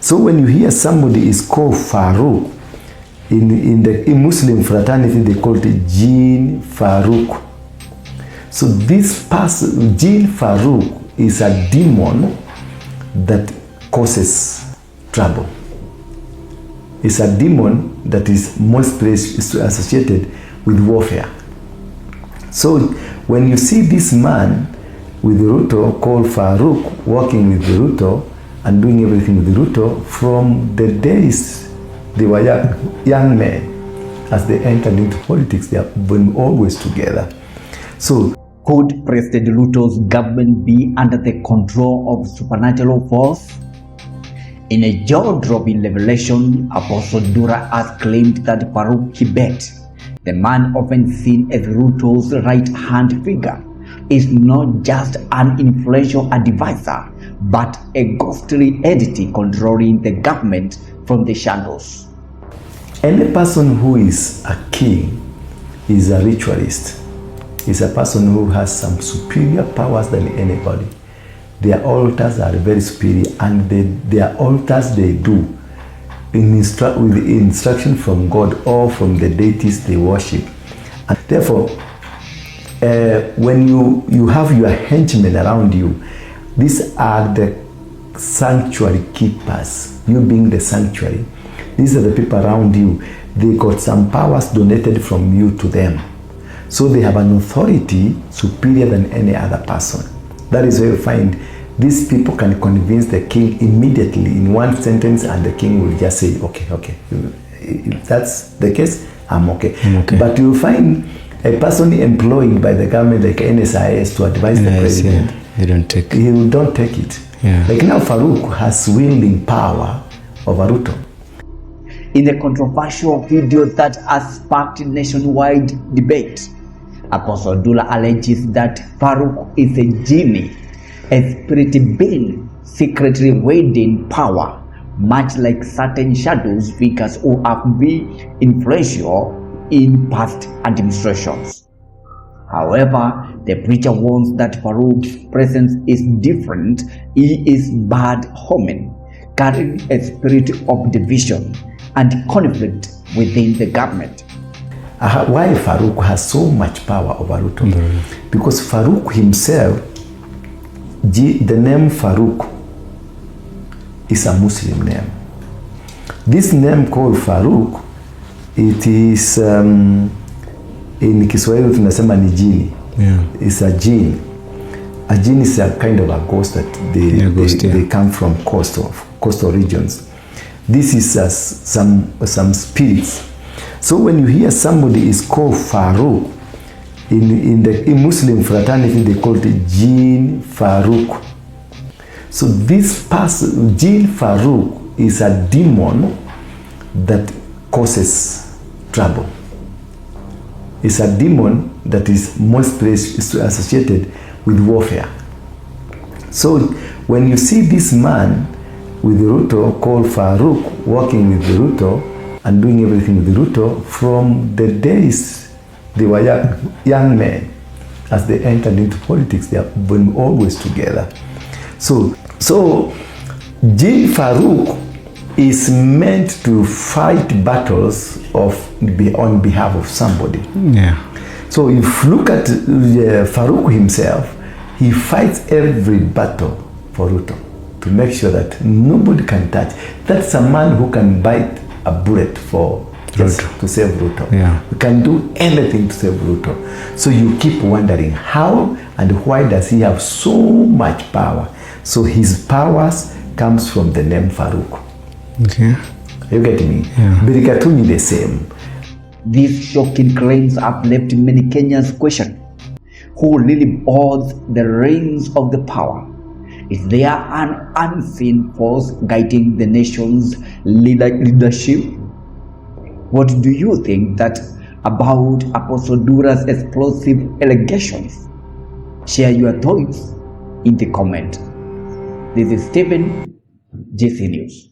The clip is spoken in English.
So when you hear somebody is called Farouk, in the Muslim fraternity they call it JINI Farouk. So this person, JINI Farouk, is a demon that causes trouble. It's a demon that is mostly associated with warfare. So when you see this man with RUTO called Farouk working with the RUTO and doing everything with the RUTO from the days they were young men, as they entered into politics, they have been always together. So could President Ruto's government be under the control of supernatural force? In a jaw-dropping revelation, Apostle NDURA has claimed that Farouk KIBET, the man often seen as Ruto's right-hand figure, is not just an influential advisor, but a ghostly entity controlling the government from the shadows. Any person who is a king is a ritualist. Is a person who has some superior powers than anybody. Their altars are very superior, and their altars they do with instruction from God or from the deities they worship. And therefore, when you have your henchmen around you, these are the sanctuary keepers. You being the sanctuary, these are the people around you. They got some powers donated from you to them. So they have an authority superior than any other person. That is where you find these people can convince the king immediately in one sentence, and the king will just say, okay. If that's the case, I'm okay. But you find a person employed by the government like NSIS to advise the president. He don't take it. Yeah. Like now Farouk has wielding power over RUTO. In a controversial video that has sparked nationwide debate, Apostle NDURA alleges that Farouk is a genie, a spirit being secretly wielding power, much like certain shadows figures who have been influential in past administrations. However, the preacher warns that Farouk's presence is different. He is bad omen, carrying a spirit of division and conflict within the government. Why Farouk has so much power over RUTO? Because Farouk himself, the name Farouk is a Muslim name. This name called Farouk, it is in Kiswahili tunasema ni jini. It's a jini. A jini is a kind of a ghost that they come from coastal regions. This is some spirits. So when you hear somebody is called Farouk, in the Muslim fraternity they call it JINI Farouk. So this person, JINI Farouk, is a demon that causes trouble. It's a demon that is mostly associated with warfare. So when you see this man with the RUTO called Farouk working with the RUTO and doing everything with the RUTO from the days they were young men, as they entered into politics, they have been always together. So JINI Farouk is meant to fight battles on behalf of somebody. So if you look at Farouk himself, he fights every battle for RUTO to make sure that nobody can touch. That's a man who can bite a bullet to save RUTO. You can do anything to save RUTO. So you keep wondering how and why does he have so much power? So his powers comes from the name Farouk. You get me? Birikatuni the same. These shocking claims have left many Kenyans question who really holds the reins of the power. Is there an unseen force guiding the nation's leadership? What do you think about Apostle NDURA's explosive allegations? Share your thoughts in the comment. This is Stephen, GCNews.